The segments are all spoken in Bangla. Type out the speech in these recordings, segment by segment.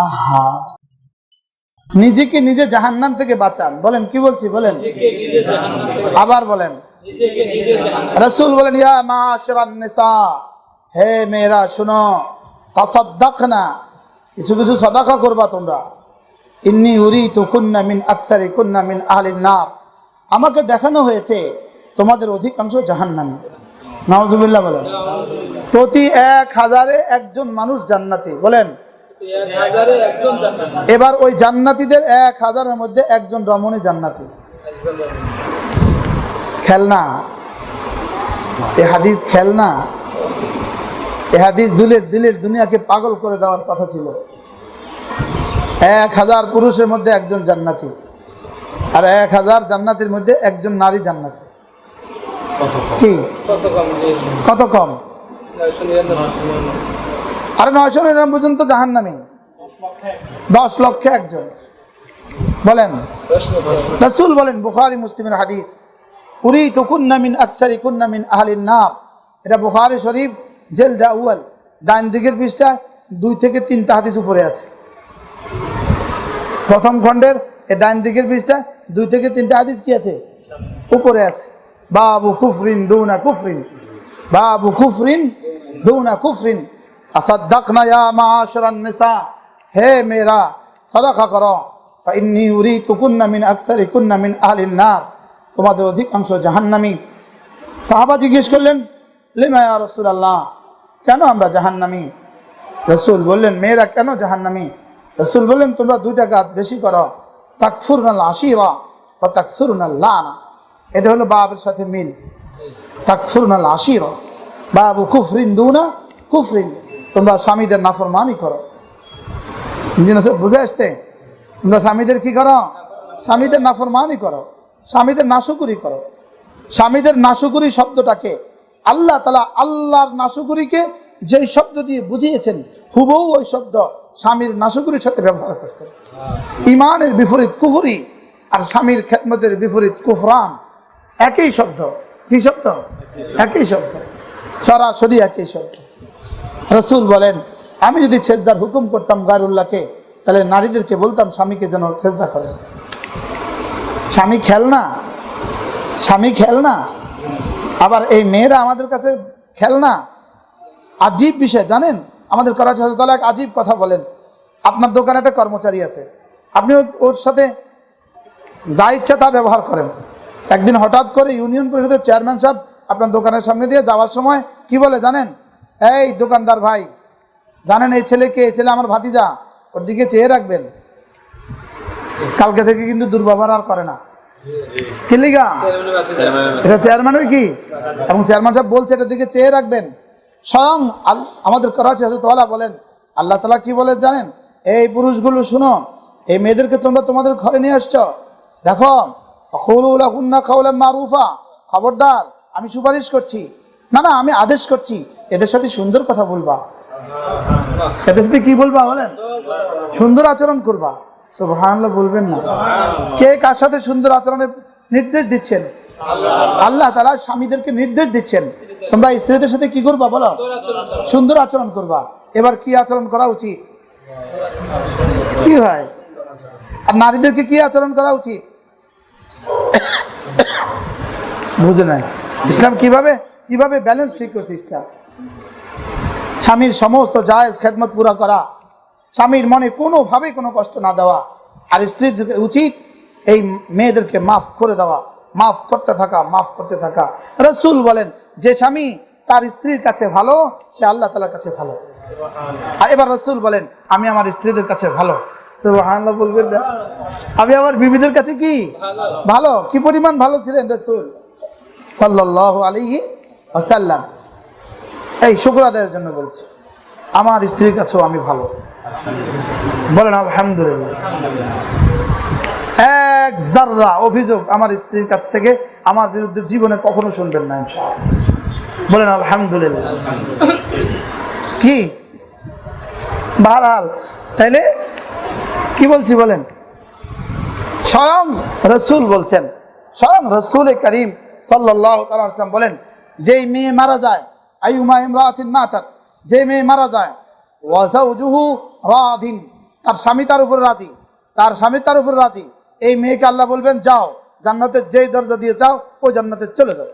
আহা, নিজেকে নিজে জাহান্নাম থেকে বাঁচান। বলেন, কি বলছি বলেন, আবার বলেন। রাসূল বলেন, ইয়া মাশারান নিসা, হে মেয়েরা শুনো, তাসাদ্দাকনা, কিছু কিছু সাদাকা করবা তোমরা। ইন্নী উরিতু কুন্না মিন আকসারি কুন্না মিন আহলিন নার, আমাকে দেখানো হয়েছে তোমাদের অধিকাংশ জাহান্নামী। নাউজুবিল্লাহ বলেন। প্রতি 1000-এ একজন মানুষ জান্নাতি। বলেন, এবার ওই জান্নাতীদের 1000-এর মধ্যে একজন রমণী জান্নাতি। খেলনা এ হাদিস, খেলনা এ হাদিস দিলের দুনিয়াকে পাগল করে দেওয়ার কথা ছিল। 1000 পুরুষের মধ্যে একজন জান্নাতি, আর 1000 জান্নাতির মধ্যে একজন নারী জান্নাতি। কি কত কম? আরে 999 পর্যন্ত জাহান্নামী, 10 লক্ষে একজন। বলেন, রাসূল বলেন, বুখারী মুসলিমের হাদিস, উরিতু কুন্না মিন আকসারি কুন্না মিন আহলিন নার। এটা বুখারী শরীফ জেলদ আউয়াল, ডান দিকের পৃষ্ঠা 2 থেকে 3টা হাদিস উপরে আছে। প্রথম খণ্ডের এই ডান দিকের পৃষ্ঠা 2 থেকে 3টা হাদিস কি আছে? উপরে আছে। বাবু কুফরিন দুনা কুফরিন, বাবু কুফরিন দুনা কুফরিন, তাসাদ্দাকনা ইয়া মাশারান নিসা, হে মেয়েরা সাদাকা করো। ফাইন্নী উরিতু কুন্না মিন আকসারি কুন্না মিন আহলিন নার, তোমাদের অধিকাংশ জাহান্নামী। সাহাবা জিজ্ঞেস করলেন, লিমা ইয়া রাসূলুল্লাহ, কেন আমরা জাহান্নামী? রাসূল বললেন, মেয়েরা কেন জাহান্নামী? রাসূল বললেন, তোমরা 2টা কাজ বেশি করো, তাকফুরনাল আশিরা ওয়া তাকসুরনাল লানা। এটা হলো বাবের সাথে মিল। তাকফুরনাল আশিরা, বাবু কুফরিন দুনা কুফরিন, তোমরা স্বামীদের নাফরমানি করো। বুঝে আসছে? তোমরা স্বামীদের কি করো? স্বামীদের নাফরমানি করো, স্বামীদের নাশুকুরি করো। স্বামীদের নাশুকুরি শব্দটাকে আল্লাহ তাআলা আল্লাহর নাশুকুরিকে যেই শব্দ দিয়ে বুঝিয়েছেন, হুবহু ওই শব্দ স্বামীর নাশুকুরির সাথে ব্যবহার করছে। ইমানের বিপরীত কুফরি, আর স্বামীর খেদমতের বিপরীত কুফরান, একই শব্দ। কি শব্দ? একই শব্দ, সরাসরি একই শব্দ। রাসূল বলেন, আমি যদি সেজদার হুকুম করতাম গায়রুল্লাহকে, তাহলে নারীদেরকে বলতাম স্বামীকে যেন সেজদা করে। স্বামী খেলনা, স্বামী খেলনা। আবার এই মেয়েরা আমাদের কাছে খেলনা। আজীব বিষয় জানেন, আমাদের করাচি হযরত এক আজীব কথা বলেন। আপনার দোকানে একটা কর্মচারী আছে, আপনি ওর সাথে যা ইচ্ছা তা ব্যবহার করেন। একদিন হঠাৎ করে ইউনিয়ন পরিষদের চেয়ারম্যান সাহেব আপনার দোকানের সামনে দিয়ে যাওয়ার সময় কি বলে জানেন? এই দোকানদার ভাই, জানেন এই ছেলেকে? এই ছেলে আমার ভাতিজা, ওর দিকে চেয়ে রাখবেন। কালকে থেকে কিন্তু দুর্ব্যবহার আর করে না। কি লিগা? এটা চেয়ারম্যানের কি, এবং চেয়ারম্যান সাহেব বলছে এটার দিকে চেয়ে রাখবেন। স্বয়ং আমাদের করাচি হযরত ওয়ালা বলেন, আল্লাহ তাআলা কি বলে জানেন? এই পুরুষগুলো শুনো, এই মেয়েদেরকে তোমরা তোমাদের ঘরে নিয়ে আসছো, দেখো, আকুলু লাহুন্না কাওলাম মারুফা, খবরদার আমি সুপারিশ করছি, না না আমি আদেশ করছি, এদের সাথে সুন্দর কথা বলবা। এদের সাথে কি বলবা বলেন? সুন্দর আচরণ করবা। সুবহানাল্লাহ বলবেন না? কে কার সাথে সুন্দর আচরণের নির্দেশ দিচ্ছেন? আল্লাহ তাআলা স্বামীদেরকে নির্দেশ দিচ্ছেন, তোমরা স্ত্রীদের সাথে কি করবা বলো? সুন্দর আচরণ করবা। এবার কি আচরণ করা উচিত? কি হয়? আর নারীদেরকে কি আচরণ করা উচিত? বুঝে নাই ইসলাম কিভাবে কিভাবে ব্যালেন্স ঠিক করছে ইসলাম। স্বামীর সমস্ত জায়েজ খেদমত পুরা করা, স্বামীর মনে কোনোভাবে কোনো কষ্ট না দেওয়া, আর স্ত্রীদেরকে উচিত এই মেয়েদেরকে মাফ করে দেওয়া, মাফ করতে থাকা, মাফ করতে থাকা। রাসূল বলেন, যে স্বামী তার স্ত্রীর কাছে ভালো, সে আল্লাহ তাআলার কাছে ভালো। আর এবার রাসূল বলেন, আমি আমার স্ত্রীদের কাছে ভালো। সুবহানাল্লাহ বলবেন না? আমি আমার বিবিদের কাছে কি ভালো? কি পরিমাণ ভালো ছিলেন রাসূল সাল্লাল্লাহু আলাইহি ওয়াসাল্লাম। এই শুকর আদায়ের জন্য বলছি, আমার স্ত্রীর কাছেও আমি ভালো। বলেন আলহামদুলিল্লাহ। এক জাররা অভিযোগ আমার স্ত্রীর কাছ থেকে আমার বিরুদ্ধে জীবনে কখনো শুনবেন না ইনশাআল্লাহ। বলেন আলহামদুলিল্লাহ। কি বাহাল, তাইলে কি বলছি বলেন? স্বয়ং রাসূল বলছেন, স্বয়ং রাসূল করিম সাল্লাল্লাহু তাআলা আলাইহি ওয়াসাল্লাম বলেন, যেই মেয়ে মারা যায়, আইয়ুমা ইমরাতিন মাতাত, যে মেয়ে মারা যায়, ওয়া যাওজুহু রাদিন, তার স্বামী তার উপরে রাজি, তার স্বামী তার উপরে রাজি, এই মেয়েকে আল্লাহ বলবেন যাও জান্নাতের যেই দরজা দিয়ে যাও ওই জান্নাতে চলে যাও।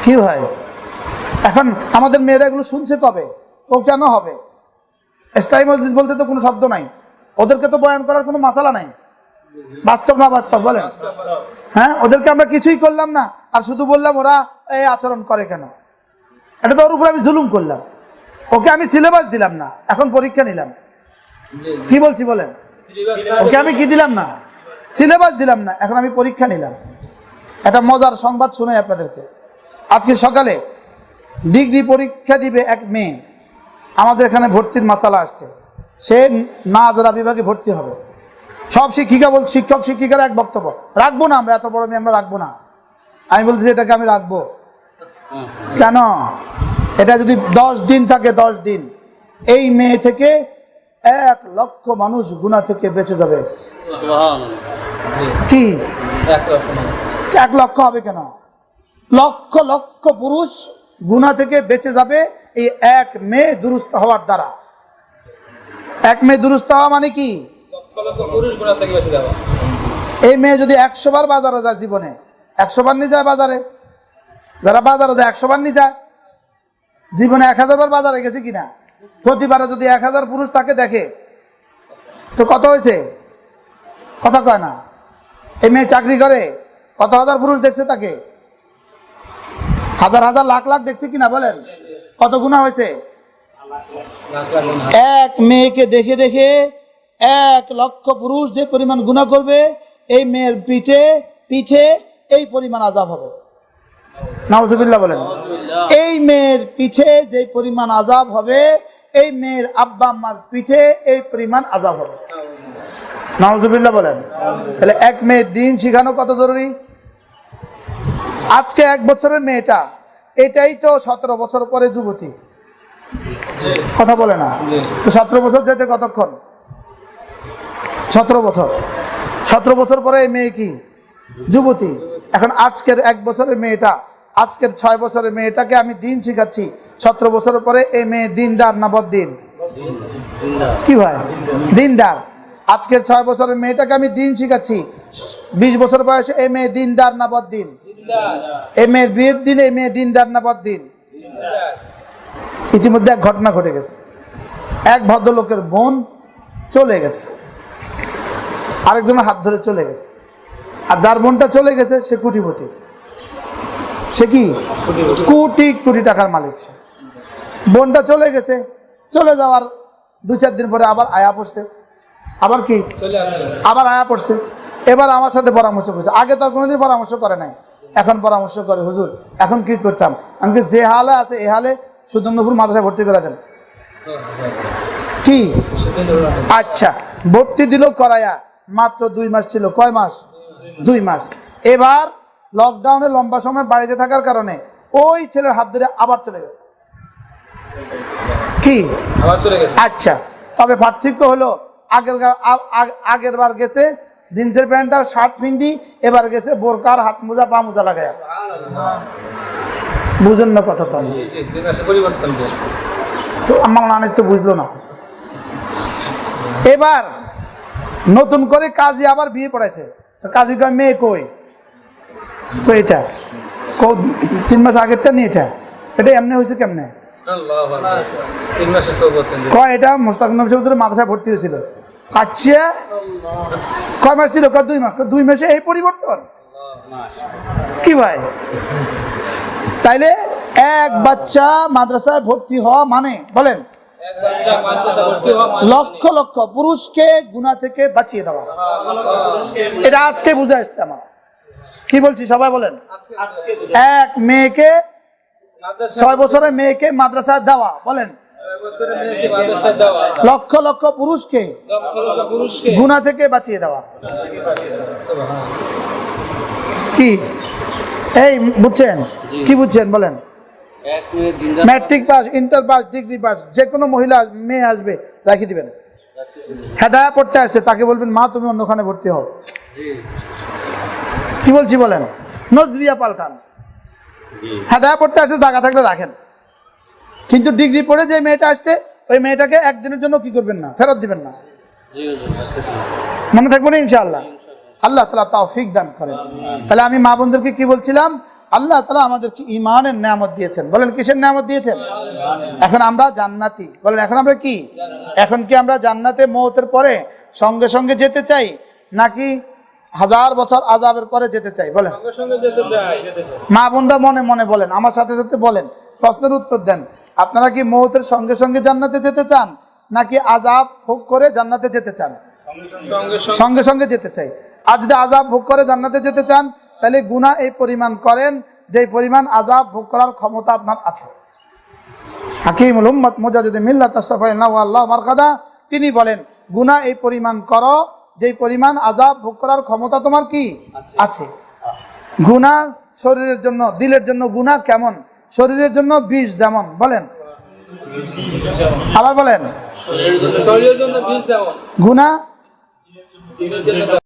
কি হয় এখন আমাদের মেয়েরা এগুলো শুনছে কবে? ও কেন হবে? স্থায়ী মজলিস বলতে তো কোনো শব্দ নাই, ওদেরকে তো বয়ান করার কোনো মাসালা নাই। বাস্তব না বাস্তব বলেন? হ্যাঁ, ওদেরকে আমরা কিছুই করলাম না আর শুধু বললাম ওরা এই আচরণ করে কেন। এটা তো ওর উপরে আমি জুলুম করলাম। ওকে আমি সিলেবাস দিলাম না, এখন পরীক্ষা নিলাম। কি বলছি বলেন? ওকে আমি কি দিলাম না? সিলেবাস দিলাম না, এখন আমি পরীক্ষা নিলাম। একটা মজার সংবাদ শোনাই আপনাদেরকে। আজকে সকালে ডিগ্রি পরীক্ষা দিবে এক মেয়ে, আমাদের এখানে ভর্তির মাসালা আসছে। সে নাজরা বিভাগে ভর্তি হবে। সব শিক্ষিকা বল, শিক্ষক শিক্ষিকারা এক বক্তব্য, রাখবো না আমরা, এত বড় মেয়ে আমরা রাখবো না। আমি বলছি এটাকে আমি রাখবো কেন? এটা যদি 10 দিন থাকে, 10 দিন, এই মেয়ে থেকে 1 লক্ষ মানুষ গুনাহ থেকে বেঁচে যাবে। কি 1 লক্ষ হবে কেন? লক্ষ লক্ষ পুরুষ গুনাহ থেকে বেঁচে যাবে এই এক মেয়ে দুরুস্ত হওয়ার দ্বারা। এক মেয়ে দুরুস্ত হওয়া মানে কি? এই মেয়ে যদি 100 বার বাজারে যায়, জীবনে 100 বার নিয়ে যায় বাজারে, যারা বাজারে যায় 100 বার নিয়ে যায়, জীবনে 1000 বার বাজারে গেছে কিনা? প্রতিবারে যদি 1000 পুরুষ তাকে দেখে তো কত হয়েছে? কথা কয় না। এই মেয়ে চাকরি করে, কত হাজার পুরুষ দেখছে তাকে? হাজার হাজার লাখ লাখ দেখছে কিনা বলেন? কত গুনাহ হয়েছে? এক মেয়েকে দেখে দেখে 1 লক্ষ পুরুষ যে পরিমাণ গুনাহ করবে, এই মেয়ের পিঠে পিঠে এই পরিমাণ আযাব হবে। নাউজুবিল্লাহ বলেন। এই মেয়ের পিঠে যে পরিমাণ আযাব হবে, এই মেয়ের আব্বা আম্মার পিঠে এই পরিমাণ আযাব হবে। নাউজুবিল্লাহ বলেন। তাহলে এক মেয়ের দিন শিখানো কত জরুরি। আজকে 1 বছরের মেয়েটা, এটাই তো 17 বছর পরে যুবতী। কথা বলে না তো? 17 বছর যেতে কতক্ষণ? 17 বছর। 17 বছর পরে এই মেয়ে কি যুবতী। এখন আজকের 1 বছরের মেয়েটা, আজকের 6 বছরের মেয়েটাকে আমি দিন শিখাচ্ছি, 17 বছরের পরে এই মেয়ে দিনদার না বদ্দিন? কি ভাই? দিনদার। আজকের 6 বছরের মেয়েটাকে আমি দিন শিখাচ্ছি, 20 বছর বয়সে এই মেয়ে দিনদার না বদ্দিন? এই মেয়ের বিয়ের দিন এই মেয়ে দিনদার না বদ্দিন? ইতিমধ্যে এক ঘটনা ঘটে গেছে। এক ভদ্রলোকের বোন চলে গেছে, আরেকজনের হাত ধরে চলে গেছে। আর যার বোনটা চলে গেছে সে কোটিপতি। সে কি কোটি কোটি টাকার মালিক। সে বোনটা চলে গেছে, চলে যাওয়ার 2-4 দিন পরে আবার আয়া পড়ছে। আবার কি? আবার আয়া পড়ছে। এবার আমার সাথে পরামর্শ করছে। আগে তো আর কোনোদিন পরামর্শ করে নাই, এখন পরামর্শ করে। হুজুর এখন কি করতাম? আমি যে হালে আছে এ হালে সুদর্ণপুর মাদ্রাসায় ভর্তি করে দেন। কি? আচ্ছা, ভর্তি দিল করায়া, মাত্র 2 মাস ছিল। কয় মাস? 2 মাস। এবার লকডাউনে লম্বা সময় বাড়িতে থাকার কারণে ওই ছেলের হাত ধরে আবার চলে গেছে। কি? আবার চলে গেছে। আচ্ছা, তবে পার্থক্য হলো আগের বার গেছে জিন্সের প্যান্ট আর শার্ট পিন্ডি, এবার গেছে বোরকার হাত মোজা পা মোজা লাগায়া। বুঝেন না কথা? তো আমার মানুষ তো বুঝলো না। এবার নতুন করে কাজী আবার বিয়ে পড়াইছে। কাজী কয় মেয়ে কই? এটা 3 মাস আগেরটা নিয়ে, এটা এমনি হয়েছে কেমনে? কয় এটা মোস্তাক নবী সাহেবের মাদ্রাসায় ভর্তি হয়েছিল। আচ্ছা, কয় মাস ছিল? 2 মাস। 2 মাসে এই পরিবর্তন? কি ভাই? তাইলে এক বাচ্চা মাদ্রাসায় ভর্তি হওয়া মানে বলেন লক্ষ লক্ষ পুরুষকে গুনাহ থেকে বাঁচিয়ে দেওয়া। এটা আজকে বুঝে আসছে আমার। কি বলছি সবাই বলেন? এক মেয়েকে, 6 বছরের মেয়েকে মাদ্রাসায় দেওয়া, বলেন লক্ষ লক্ষ পুরুষকে গুনাহ থেকে বাঁচিয়ে দেওয়া। কি এই বুঝছেন? কি বুঝছেন বলেন? Matric pass, inter pass, degree pass, যে কোনো মহিলা মেয়ে আসবে রাখি দিবেন। হেদায়া পড়তে আসছে, তাকে বলবেন মা তুমি অন্যখানে ভর্তি হও। কি বলছি বলেন? নজরিয়া পাল্টান। হেদায়া পড়তে আসছে, জায়গা থাকলে রাখেন। কিন্তু ডিগ্রি পড়ে যে মেয়েটা আসছে ওই মেয়েটাকে একদিনের জন্য কি করবেন না, ফেরত দিবেন না। মনে থাকবো না ইনশাআল্লাহ। আল্লাহ তাআলা তৌফিক দান করেন। তাহলে আমি মা বোনদেরকে কি বলছিলাম, আল্লাহ তাআলা আমাদেরকে ঈমানের নিয়ামত দিয়েছেন। বলেন কিসের নিয়ামত দিয়েছেন? এখন আমরা জান্নাতি। বলেন এখন আমরা কি? এখন কি আমরা জান্নাতে মওতের পরে সঙ্গে সঙ্গে যেতে চাই, নাকি 1000 বছর আযাবের পরে যেতে চাই? বলেন। সঙ্গে সঙ্গে যেতে চাই। মা বোনরা মনে মনে বলেন, আমার সাথে সাথে বলেন, প্রশ্নের উত্তর দেন। আপনারা কি মওতের সঙ্গে সঙ্গে জান্নাতে যেতে চান, নাকি আযাব ভোগ করে জান্নাতে যেতে চান? সঙ্গে সঙ্গে যেতে চাই। আর যদি আযাব ভোগ করে জান্নাতে যেতে চান, তাহলে গুনাহ এই পরিমাণ করেন যেই পরিমাণ আযাব ভোগ করার ক্ষমতা আপনার আছে। হাকিমুল উম্মত মুজাদ্দিদ মিল্লাত আশরাফাই আল্লাহ মারকাদা তিনি বলেন, গুনাহ এই পরিমাণ করো যেই পরিমাণ আযাব ভোগ করার ক্ষমতা তোমার কি আছে। গুনাহ শরীরের জন্য, দিলের জন্য গুনাহ কেমন? শরীরের জন্য বিষ যেমন। বলেন, আবার বলেন। শরীরের জন্য বিষ যেমন, গুনাহ